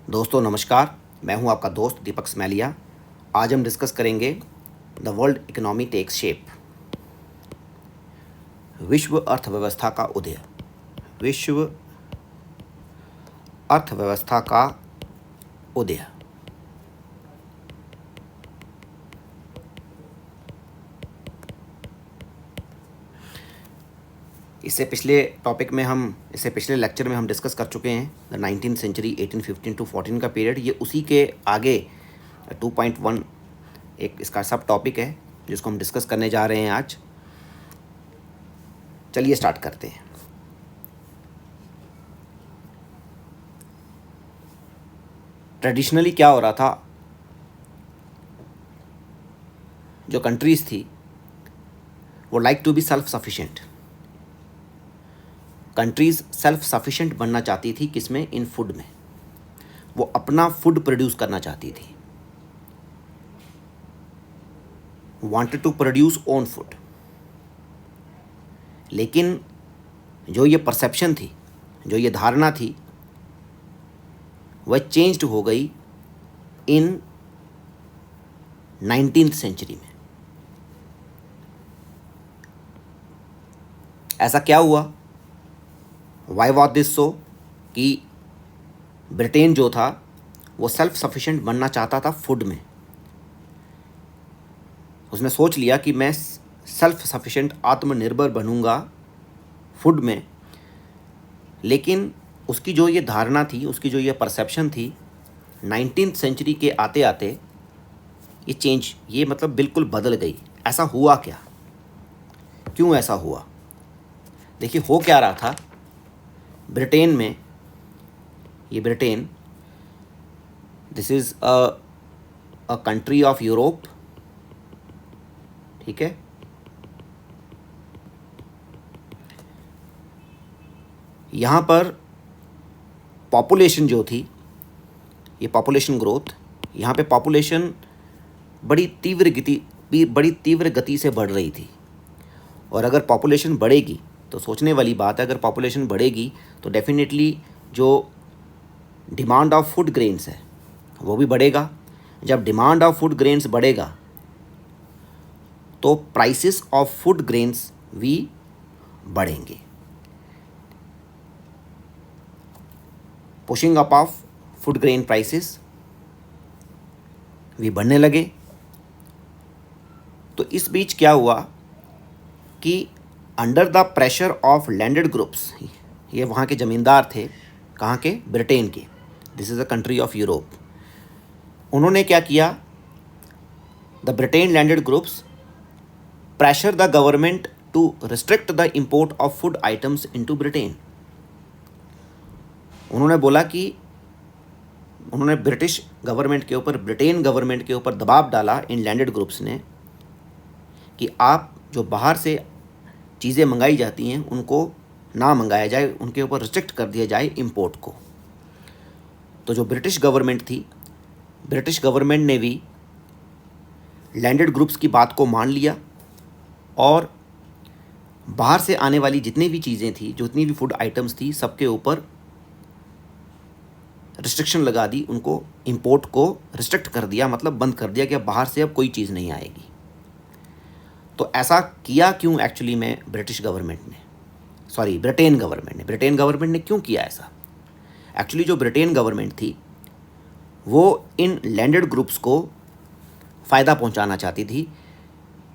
दोस्तों नमस्कार, मैं हूं आपका दोस्त दीपक स्मैलिया। आज हम डिस्कस करेंगे the world economy takes shape. विश्व अर्थव्यवस्था का उदय। विश्व अर्थव्यवस्था का उदय। इससे पिछले लेक्चर में हम डिस्कस कर चुके हैं द 19th सेंचुरी 1815 टू 14 का पीरियड। ये उसी के आगे 2.1 एक इसका सब टॉपिक है जिसको हम डिस्कस करने जा रहे हैं आज। चलिए स्टार्ट करते हैं। ट्रेडिशनली क्या हो रहा था, जो कंट्रीज़ थी वो like to be self sufficient. Countries self sufficient बनना चाहती थी, किसमें? इन फूड में। वो अपना फूड प्रोड्यूस करना चाहती थी, wanted to produce own food. लेकिन जो ये परसेप्शन थी, जो ये धारणा थी, वह चेंज्ड हो गई इन 19th सेंचुरी में। ऐसा क्या हुआ? Why was this so? कि ब्रिटेन जो था वो सेल्फ सफिशिएंट बनना चाहता था फूड में। उसने सोच लिया कि मैं सेल्फ सफिशिएंट, आत्मनिर्भर बनूंगा फूड में। लेकिन उसकी जो ये धारणा थी, उसकी जो ये परसेप्शन थी, 19th सेंचुरी के आते आते ये मतलब बिल्कुल बदल गई। ऐसा हुआ क्या? क्यों ऐसा हुआ? देखिए, हो क्या रहा था ब्रिटेन में। ये Britain, this is a country of Europe, ठीक है। यहाँ पर पॉपुलेशन जो थी, ये पॉपुलेशन ग्रोथ, यहाँ पे पॉपुलेशन बड़ी तीव्र गति से बढ़ रही थी। और अगर पॉपुलेशन बढ़ेगी तो सोचने वाली बात है, अगर पॉपुलेशन बढ़ेगी तो डेफिनेटली जो डिमांड ऑफ फूड ग्रेन्स है वो भी बढ़ेगा। जब डिमांड ऑफ फूड ग्रेन्स बढ़ेगा तो प्राइसेस ऑफ फूड ग्रेन्स भी बढ़ेंगे। Pushing up of food grain prices भी बढ़ने लगे। तो इस बीच क्या हुआ कि under the pressure of landed groups, ये वहाँ के ज़मींदार थे, कहाँ के? ब्रिटेन के। This is a country of Europe. उन्होंने क्या किया? The Britain landed groups pressure the government to restrict the import of food items into Britain. उन्होंने बोला कि उन्होंने ब्रिटेन गवर्नमेंट के ऊपर दबाव डाला, इन लैंडेड ग्रुप्स ने, कि आप जो बाहर से चीज़ें मंगाई जाती हैं उनको ना मंगाया जाए, उनके ऊपर रिस्ट्रिक्ट कर दिया जाए इंपोर्ट को। तो जो ब्रिटिश गवर्नमेंट थी, ब्रिटिश गवर्नमेंट ने भी लैंडेड ग्रुप्स की बात को मान लिया और बाहर से आने वाली जितनी भी चीज़ें थी, जितनी भी फूड आइटम्स थी, सबके ऊपर रिस्ट्रिक्शन लगा दी। उनको इंपोर्ट को रिस्ट्रिक्ट कर दिया, मतलब बंद कर दिया कि अब बाहर से अब कोई चीज़ नहीं आएगी। तो ऐसा किया क्यों एक्चुअली में ब्रिटेन गवर्नमेंट ने क्यों किया ऐसा? एक्चुअली जो ब्रिटेन गवर्नमेंट थी वो इन लैंडेड ग्रुप्स को फ़ायदा पहुंचाना चाहती थी।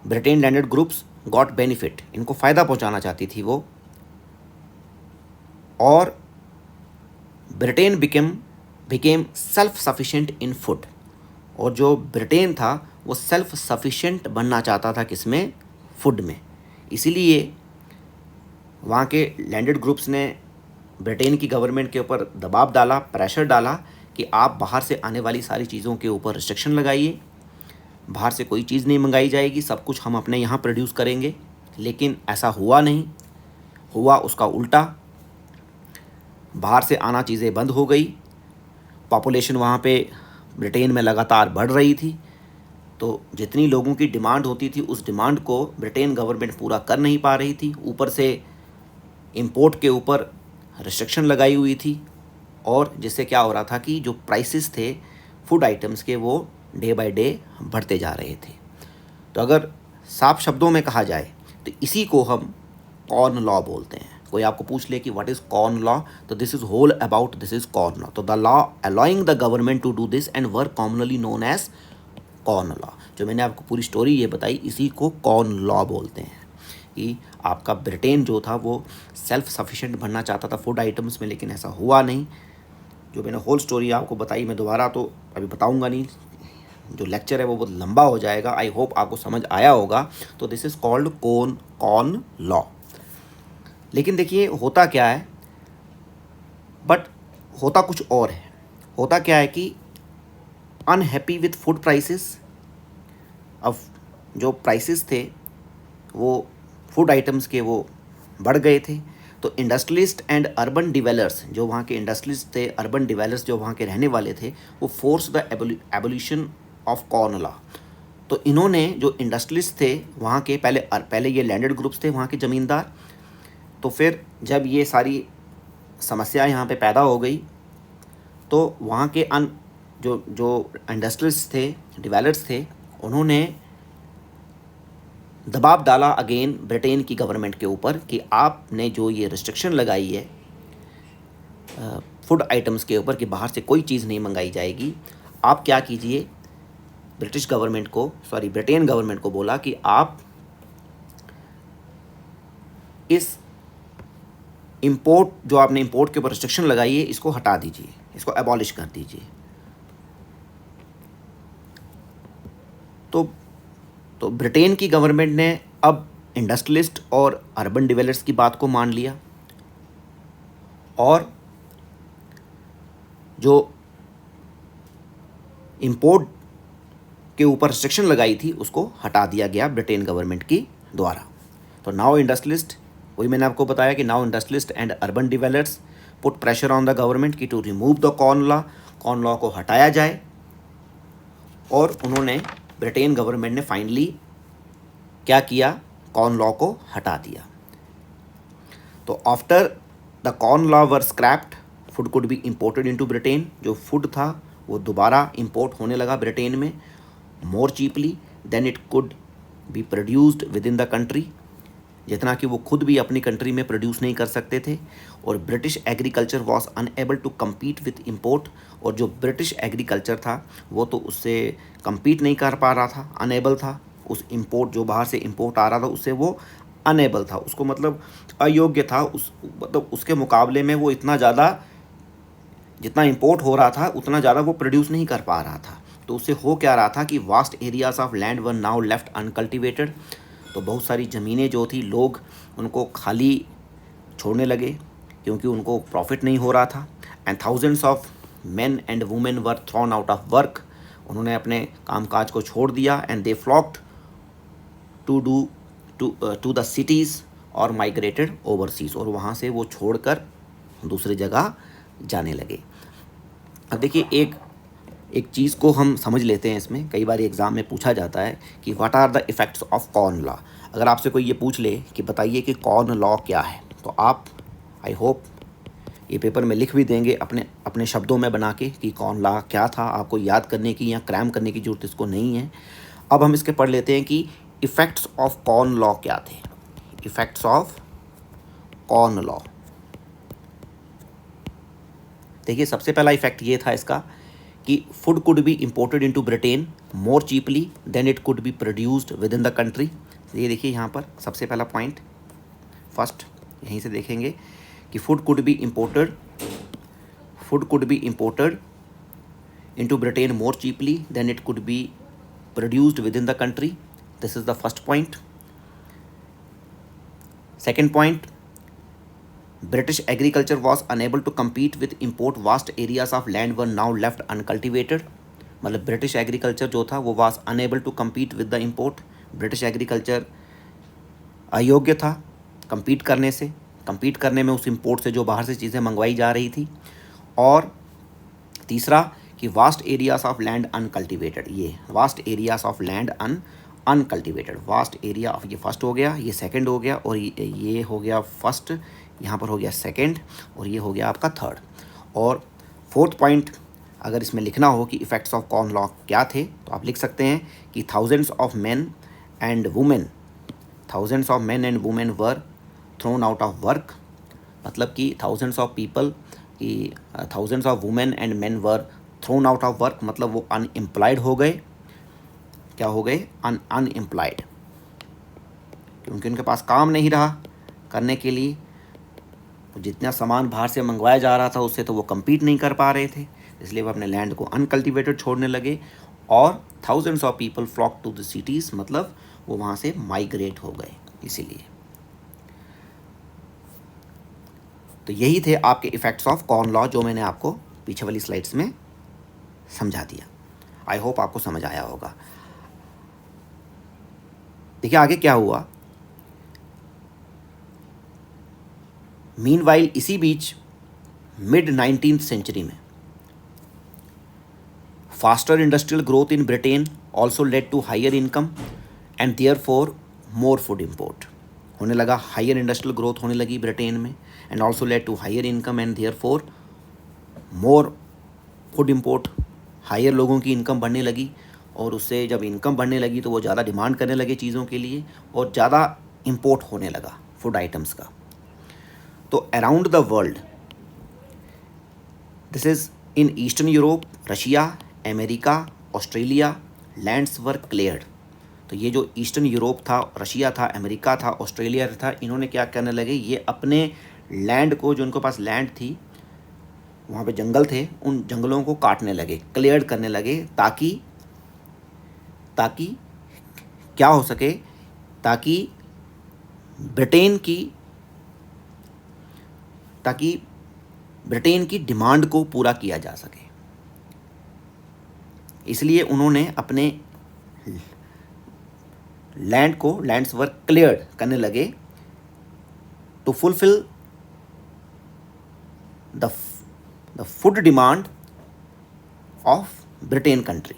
Britain landed groups got benefit, इनको फ़ायदा पहुंचाना चाहती थी वो। और ब्रिटेन बिकेम सेल्फ सफिशिएंट इन फूड। और जो ब्रिटेन था वो सेल्फ सफिशिएंट बनना चाहता था, किसमें? फूड में। इसीलिए वहाँ के लैंडेड ग्रुप्स ने ब्रिटेन की गवर्नमेंट के ऊपर दबाव डाला, प्रेशर डाला कि आप बाहर से आने वाली सारी चीज़ों के ऊपर रिस्ट्रिक्शन लगाइए, बाहर से कोई चीज़ नहीं मंगाई जाएगी, सब कुछ हम अपने यहाँ प्रोड्यूस करेंगे। लेकिन ऐसा हुआ नहीं, हुआ उसका उल्टा। बाहर से आना चीज़ें बंद हो गई। पॉपुलेशन वहाँ पे ब्रिटेन में लगातार बढ़ रही थी, तो जितनी लोगों की डिमांड होती थी उस डिमांड को ब्रिटेन गवर्नमेंट पूरा कर नहीं पा रही थी। ऊपर से इंपोर्ट के ऊपर रिस्ट्रिक्शन लगाई हुई थी। और जिससे क्या हो रहा था कि जो प्राइसेस थे फूड आइटम्स के वो डे बाय डे बढ़ते जा रहे थे। तो अगर साफ शब्दों में कहा जाए तो इसी को हम कॉर्न लॉ बोलते हैं। कोई आपको पूछ ले कि व्हाट इज़ कॉर्न लॉ, तो this is whole about this is corn law. तो the law allowing the government to do this and were commonly known as corn law. जो मैंने आपको पूरी स्टोरी ये बताई, इसी को कॉर्न लॉ बोलते हैं कि आपका ब्रिटेन जो था वो सेल्फ सफिशिएंट बनना चाहता था फूड आइटम्स में, लेकिन ऐसा हुआ नहीं। जो मैंने होल स्टोरी आपको बताई, मैं दोबारा तो अभी बताऊंगा नहीं, जो लेक्चर है वो बहुत लंबा हो जाएगा। आई होप आपको समझ आया होगा। तो this is called corn law. लेकिन देखिए होता क्या है, बट होता कुछ और है। होता क्या है कि अनहैप्पी विथ फूड प्राइसेस, अब जो प्राइसेस थे वो फूड आइटम्स के वो बढ़ गए थे। तो इंडस्ट्रियलिस्ट एंड अर्बन डिवेलपर्स, जो वहाँ के इंडस्ट्रियलिस्ट थे, अर्बन डिवेलपर्स जो वहाँ के रहने वाले थे, वो force the abolition of corn law. तो इन्होंने, जो इंडस्ट्रियलिस्ट थे वहाँ के, पहले ये लैंडेड ग्रुप्स थे वहाँ के ज़मींदार। तो फिर जब ये सारी समस्या यहाँ पे पैदा हो गई तो वहाँ के जो इंडस्ट्रियलिस्ट थे, डिवेलपर्स थे, उन्होंने दबाव डाला अगेन ब्रिटेन की गवर्नमेंट के ऊपर कि आपने जो ये रिस्ट्रिक्शन लगाई है फूड आइटम्स के ऊपर कि बाहर से कोई चीज़ नहीं मंगाई जाएगी, आप क्या कीजिए, ब्रिटेन गवर्नमेंट को बोला कि आप इस इंपोर्ट, जो आपने इंपोर्ट के ऊपर रिस्ट्रिक्शन लगाई है, इसको हटा दीजिए, इसको एबॉलिश कर दीजिए। तो ब्रिटेन की गवर्नमेंट ने अब इंडस्ट्रियलिस्ट और अर्बन डिवेलपर्स की बात को मान लिया और जो इंपोर्ट के ऊपर रिस्ट्रिक्शन लगाई थी उसको हटा दिया गया ब्रिटेन गवर्नमेंट की द्वारा। तो नाउ इंडस्ट्रियलिस्ट, वही मैंने आपको बताया कि now industrialist and urban developers put pressure on the government की to remove the corn law को हटाया जाए। और उन्होंने, ब्रिटेन गवर्नमेंट ने फाइनली क्या किया, कॉर्न लॉ को हटा दिया। तो after the corn law were scrapped, food could be imported into Britain. जो फूड था वो दोबारा इंपोर्ट होने लगा ब्रिटेन में more cheaply than it could be produced within the country, जितना कि वो खुद भी अपनी कंट्री में प्रोड्यूस नहीं कर सकते थे। और British agriculture was unable to compete with import, और जो ब्रिटिश एग्रीकल्चर था वो तो उससे कम्पीट नहीं कर पा रहा था, अनएबल था। उस इम्पोर्ट, जो बाहर से इम्पोर्ट आ रहा था, उससे वो अनएबल था, उसको मतलब अयोग्य था, मतलब उसके मुकाबले में वो इतना ज़्यादा, जितना इम्पोर्ट हो रहा था उतना ज़्यादा वो प्रोड्यूस नहीं कर पा रहा था। तो उससे हो क्या रहा था कि vast areas of land were now left uncultivated. तो बहुत सारी ज़मीनें जो थी, लोग उनको खाली छोड़ने लगे क्योंकि उनको प्रॉफिट नहीं हो रहा था। And thousands of men and women were thrown out of work, उन्होंने अपने कामकाज को छोड़ दिया। And they flocked to the cities और माइग्रेटेड ओवरसीज़, और वहाँ से वो छोड़कर दूसरी जगह जाने लगे। अब देखिए एक चीज़ को हम समझ लेते हैं इसमें, कई बार एग्ज़ाम में पूछा जाता है कि what are the effects of corn law. अगर आपसे कोई ये पूछ ले कि बताइए कि कॉर्न लॉ क्या है, तो आप, आई होप, ये पेपर में लिख भी देंगे अपने शब्दों में बना के कि कॉर्न लॉ क्या था। आपको याद करने की या क्रैम करने की जरूरत इसको नहीं है। अब हम इसके पढ़ लेते हैं कि इफ़ेक्ट्स ऑफ कॉर्न लॉ क्या थे। इफ़ेक्ट्स ऑफ कॉर्न लॉ, देखिए सबसे पहला इफ़ेक्ट ये था इसका कि food could be imported into Britain more cheaply than it could be produced within the country. ये देखिए यहाँ पर सबसे पहला पॉइंट, फर्स्ट यहीं से देखेंगे कि food could be imported into Britain more cheaply than it could be produced within the country. This is the first point. Second point, British agriculture was unable to compete with import, vast areas of land were now left uncultivated। मतलब British agriculture जो था वो was unable to compete with the import। British agriculture अयोग्य था compete करने में उस import से जो बाहर से चीज़ें मंगवाई जा रही थी। और तीसरा कि vast areas of land uncultivated, ये vast areas of land uncultivated, vast area of, ये फर्स्ट हो गया, ये सेकंड हो गया, और ये हो गया फर्स्ट, यहाँ पर हो गया सेकंड, और ये हो गया आपका थर्ड। और फोर्थ पॉइंट अगर इसमें लिखना हो कि इफ़ेक्ट्स ऑफ कॉर्न लॉ क्या थे, तो आप लिख सकते हैं कि thousands of man and women were thrown out of work, मतलब कि थाउजेंड्स ऑफ पीपल कि thousands of women and main were thrown out of work, मतलब वो अनएम्प्लॉयड हो गए। क्या हो गए? अनएम्प्लॉयड, क्योंकि उनके पास काम नहीं रहा करने के लिए। जितना सामान बाहर से मंगवाया जा रहा था उससे तो वो compete नहीं कर पा रहे थे, इसलिए वो अपने लैंड को अनकल्टिवेटेड छोड़ने लगे। और thousands of people flock to the cities, मतलब वो वहाँ से माइग्रेट हो गए। इसीलिए तो यही थे आपके इफ़ेक्ट्स ऑफ कॉर्न लॉ, जो मैंने आपको पीछे वाली स्लाइड्स में समझा दिया। आई होप आपको समझ आया होगा। देखिए आगे क्या हुआ। मीनवाइल इसी बीच मिड 19th सेंचुरी में faster industrial growth in Britain also led to higher income and therefore more food import. होने लगा, हायर इंडस्ट्रियल ग्रोथ होने लगी ब्रिटेन में, and also led to higher income and therefore more food import. Higher लोगों की income बढ़ने लगी, और उससे जब इनकम बढ़ने लगी तो वो ज़्यादा डिमांड करने लगे चीज़ों के लिए, और ज़्यादा इम्पोर्ट होने लगा फूड आइटम्स का। तो around the world, this is in eastern Europe, Russia, America, Australia, lands were cleared. तो ये जो ईस्टर्न यूरोप था, रशिया था, अमेरिका था, ऑस्ट्रेलिया था, इन्होंने क्या करने लगे, ये अपने लैंड को, जो उनके पास लैंड थी, वहाँ पे जंगल थे, उन जंगलों को काटने लगे, क्लियर करने लगे, ताकि क्या हो सके, ताकि ब्रिटेन की डिमांड को पूरा किया जा सके। इसलिए उन्होंने अपने लैंड्स वर क्लियर करने लगे to fulfil the food demand of Britain country.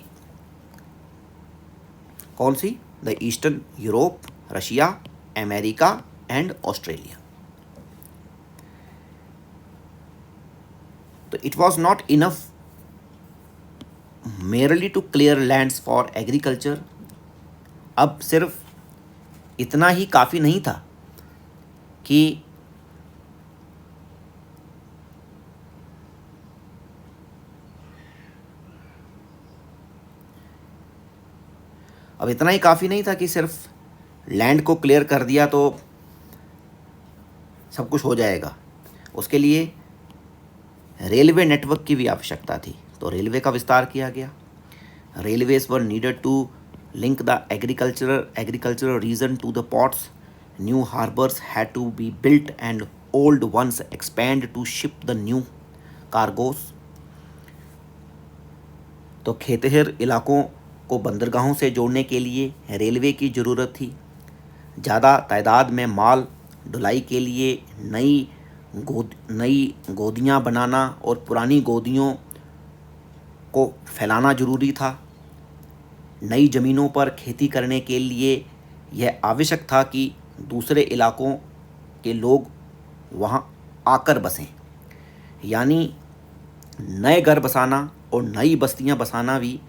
कौन सी? The eastern Europe, Russia, America and Australia. तो it was not enough merely to clear lands for agriculture. अब सिर्फ इतना ही काफ़ी नहीं था कि सिर्फ लैंड को क्लियर कर दिया तो सब कुछ हो जाएगा। उसके लिए रेलवे नेटवर्क की भी आवश्यकता थी, तो रेलवे का विस्तार किया गया। Railways were needed to link the agricultural region to the ports. New harbours had to be built and old ones expand to ship the new cargoes. तो खेतिहर इलाकों को बंदरगाहों से जोड़ने के लिए रेलवे की ज़रूरत थी। ज़्यादा तादाद में माल ढुलाई के लिए नई गोदियाँ बनाना और पुरानी गोदियों को फैलाना ज़रूरी था। नई ज़मीनों पर खेती करने के लिए यह आवश्यक था कि दूसरे इलाकों के लोग वहाँ आकर बसें, यानी नए घर बसाना और नई बस्तियाँ बसाना भी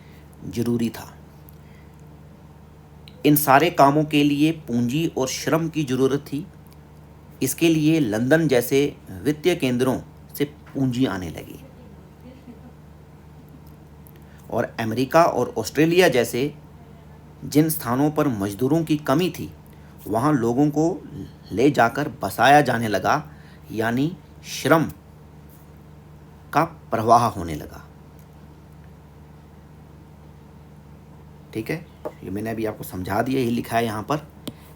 ज़रूरी था। इन सारे कामों के लिए पूंजी और श्रम की ज़रूरत थी। इसके लिए लंदन जैसे वित्तीय केंद्रों से पूंजी आने लगी, और अमेरिका और ऑस्ट्रेलिया जैसे जिन स्थानों पर मजदूरों की कमी थी वहाँ लोगों को ले जाकर बसाया जाने लगा, यानी श्रम का प्रवाह होने लगा। ठीक है, ये मैंने अभी आपको समझा दिया, ये लिखा है यहाँ पर।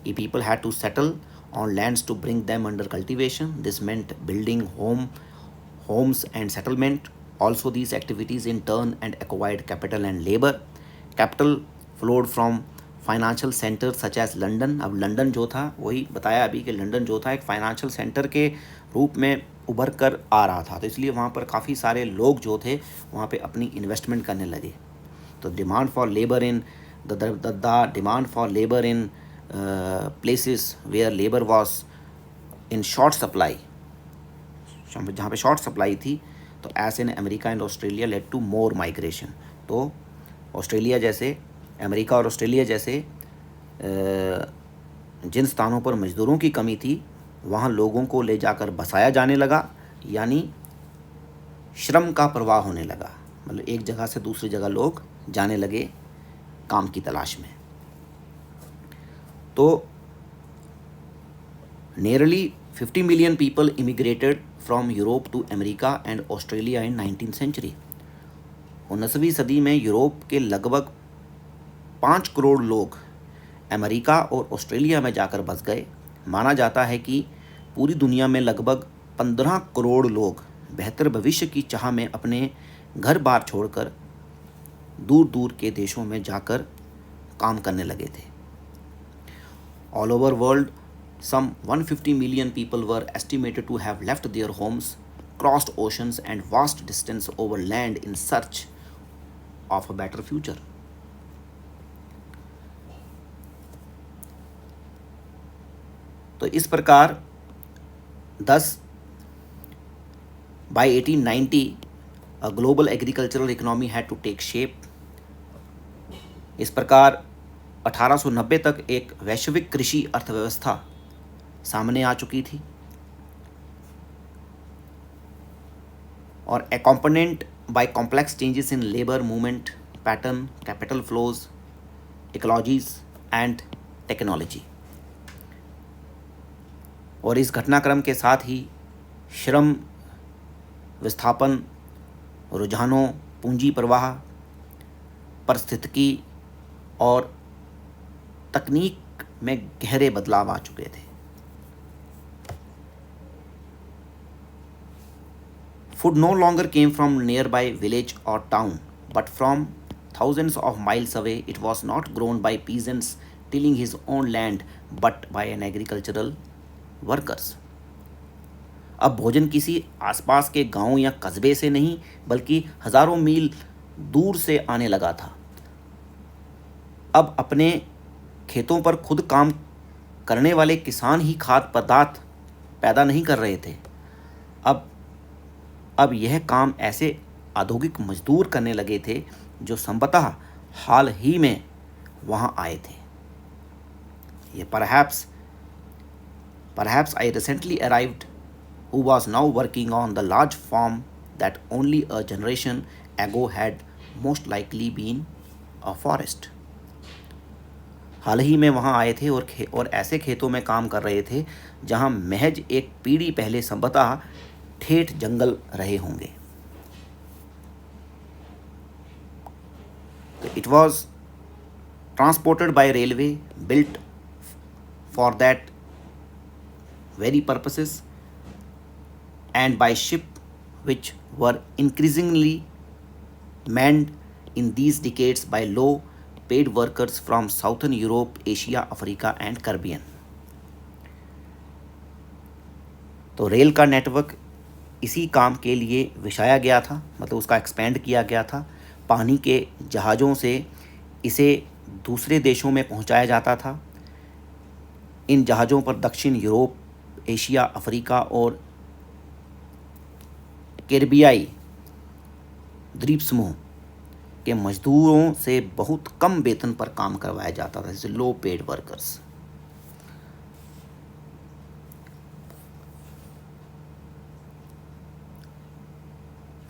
ई people had to settle on lands to bring them under cultivation. This meant building homes and settlement. Also, these activities in turn and acquired capital and labor. Capital flowed from financial centers such as London. अब London जो था, वही बताया अभी कि London जो था एक फाइनेंशियल सेंटर के रूप में उभर कर आ रहा था, तो इसलिए वहाँ पर काफ़ी सारे लोग जो थे वहाँ पे अपनी इन्वेस्टमेंट करने लगे। तो demand for labour in demand for labour in places where labor was in short supply, जहाँ पे शॉर्ट सप्लाई थी, तो as in America and Australia led to more migration. तो ऑस्ट्रेलिया जैसे, अमेरिका और ऑस्ट्रेलिया जैसे जिन स्थानों पर मज़दूरों की कमी थी वहाँ लोगों को ले जाकर बसाया जाने लगा, यानी श्रम का प्रवाह होने लगा। मतलब एक जगह से दूसरी जगह लोग जाने लगे काम की तलाश में। तो nearly 50 million people emigrated from Europe to America and Australia in 19th century. 19वीं सदी में यूरोप के लगभग 5 करोड़ लोग अमेरिका और ऑस्ट्रेलिया में जाकर बस गए। माना जाता है कि पूरी दुनिया में लगभग 15 करोड़ लोग बेहतर भविष्य की चाह में अपने घर बार छोड़कर दूर दूर के देशों में जाकर काम करने लगे थे। All over world some 150 million people were estimated to have left their homes, crossed oceans and vast distance over land in search of a better future. तो इस प्रकार 10 by 1890 a global agricultural economy had to take shape. इस प्रकार 1890 तक एक वैश्विक कृषि अर्थव्यवस्था सामने आ चुकी थी और accompanied by complex changes in labor movement pattern, capital flows, ecologies and technology. और इस घटनाक्रम के साथ ही श्रम विस्थापन, रुझानों, पूंजी प्रवाह, पारिस्थितिकी और तकनीक में गहरे बदलाव आ चुके थे। Food no longer came from nearby village or town, but from thousands of miles away. It was not grown by peasants tilling his own land, but by an agricultural workers. अब भोजन किसी आसपास के गांव या कस्बे से नहीं बल्कि हजारों मील दूर से आने लगा था। अब अपने खेतों पर खुद काम करने वाले किसान ही खाद्य पदार्थ पैदा नहीं कर रहे थे। अब यह काम ऐसे औद्योगिक मजदूर करने लगे थे जो संभवतः हाल ही में वहां आए थे। ये perhaps I recently arrived who was now working on the large farm that only a generation ago had most likely been a forest. हाल ही में वहां आए थे और ऐसे खेतों में काम कर रहे थे जहां महज एक पीढ़ी पहले संभवतः ठेठ जंगल रहे होंगे। It was transported by railway, built for that very purposes, and by ship, which were increasingly manned in these decades by low-paid workers from Southern Europe, Asia, Africa, and Caribbean. तो रेल का network इसी काम के लिए बिछाया गया था, मतलब उसका एक्सपेंड किया गया था। पानी के जहाज़ों से इसे दूसरे देशों में पहुंचाया जाता था। इन जहाज़ों पर दक्षिण यूरोप, एशिया, अफ्रीका और कैरिबियाई द्वीप समूह के मजदूरों से बहुत कम वेतन पर काम करवाया जाता था, जैसे low paid workers.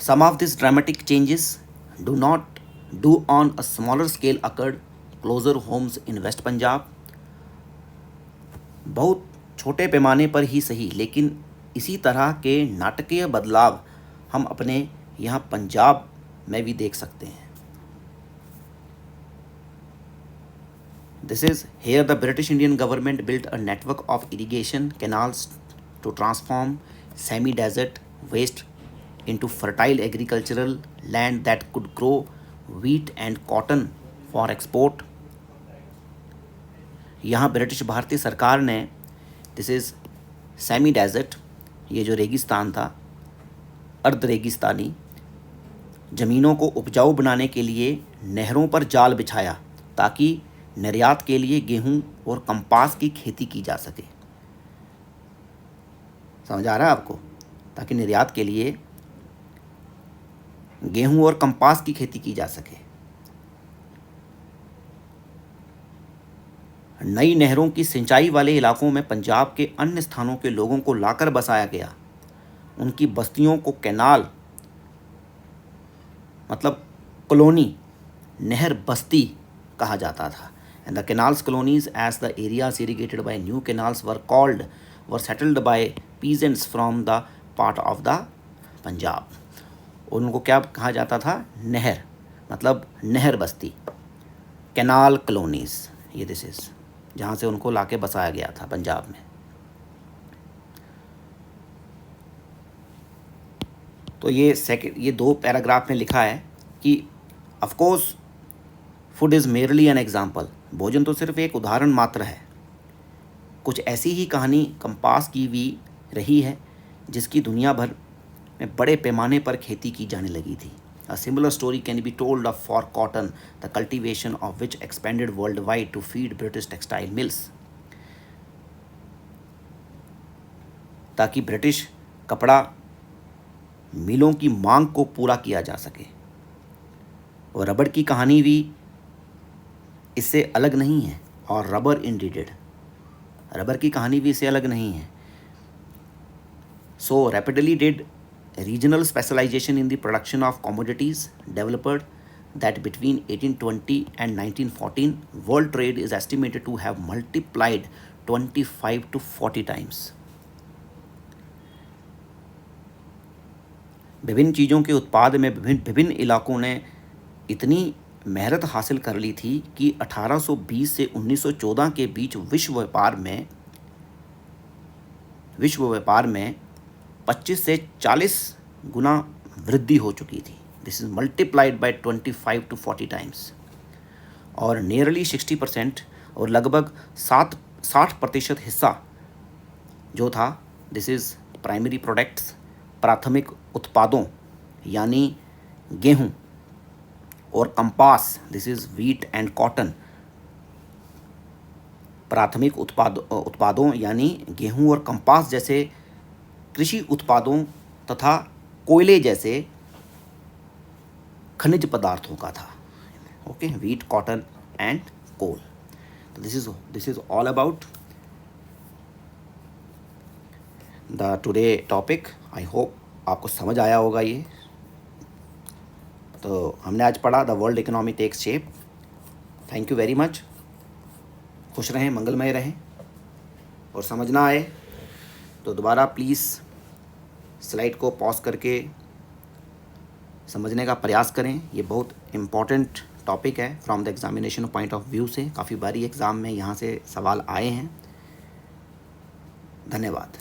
Some of these dramatic changes do on a smaller scale occurred closer homes in West Punjab. बहुत छोटे पैमाने पर ही सही, लेकिन इसी तरह के नाटकीय बदलाव हम अपने यहाँ पंजाब में भी देख सकते हैं। This is here the British Indian government built a network of irrigation canals to transform semi-desert waste into fertile agricultural land that could grow wheat and cotton for export. यहाँ ब्रिटिश भारतीय सरकार ने दिस इज़ सेमी डेजर्ट, ये जो रेगिस्तान था, अर्ध रेगिस्तानी ज़मीनों को उपजाऊ बनाने के लिए नहरों पर जाल बिछाया ताकि निर्यात के लिए गेहूं और कपास की खेती की जा सके। समझ आ रहा है आपको? ताकि निर्यात के लिए गेहूं और कपास की खेती की जा सके। नई नहरों की सिंचाई वाले इलाकों में पंजाब के अन्य स्थानों के लोगों को लाकर बसाया गया। उनकी बस्तियों को कैनाल मतलब कॉलोनी, नहर बस्ती कहा जाता था। And the canals colonies as the areas irrigated by new canals were settled by peasants from the part of the Punjab. उनको क्या कहा जाता था? नहर, मतलब नहर बस्ती, कैनाल कॉलोनीज, ये दिस इज जहाँ से उनको लाके बसाया गया था पंजाब में। तो ये 2 पैराग्राफ में लिखा है कि of course food is merely an example, भोजन तो सिर्फ एक उदाहरण मात्र है। कुछ ऐसी ही कहानी कम्पास की भी रही है जिसकी दुनिया भर में बड़े पैमाने पर खेती की जाने लगी थी। A similar story can be told of for cotton, the cultivation of which expanded worldwide to feed British textile mills. ताकि ब्रिटिश कपड़ा मिलों की मांग को पूरा किया जा सके। और रबड़ की कहानी भी इससे अलग नहीं है, और रबर की कहानी भी इससे अलग नहीं है। So rapidly did regional specialization in the production of commodities developed that between 1820 and 1914 world trade is estimated to have multiplied 25 to 40 times. विभिन्न चीज़ों के उत्पाद में विभिन्न इलाकों ने इतनी महारत हासिल कर ली थी कि 1820 से 1914 के बीच विश्व व्यापार में 25 से 40 गुना वृद्धि हो चुकी थी। This is multiplied by 25 to 40 times. और नियरली 60% और लगभग 60% हिस्सा जो था, दिस इज प्राइमरी प्रोडक्ट्स, प्राथमिक उत्पादों यानी गेहूं, और compass, this is wheat and cotton, प्राथमिक उत्पादों यानी गेहूं और कम्पास जैसे कृषि उत्पादों तथा कोयले जैसे खनिज पदार्थों का था। Okay, wheat, cotton and coal. तो this is all about the today topic. I hope आपको समझ आया होगा ये। तो हमने आज पढ़ा the world economy takes shape. Thank you very much. खुश रहें, मंगलमय रहें, और समझना आए तो दोबारा प्लीज़ स्लाइड को पॉज करके समझने का प्रयास करें। ये बहुत इम्पॉर्टेंट टॉपिक है from the examination point of view से। काफ़ी बारी एग्ज़ाम में यहाँ से सवाल आए हैं। धन्यवाद।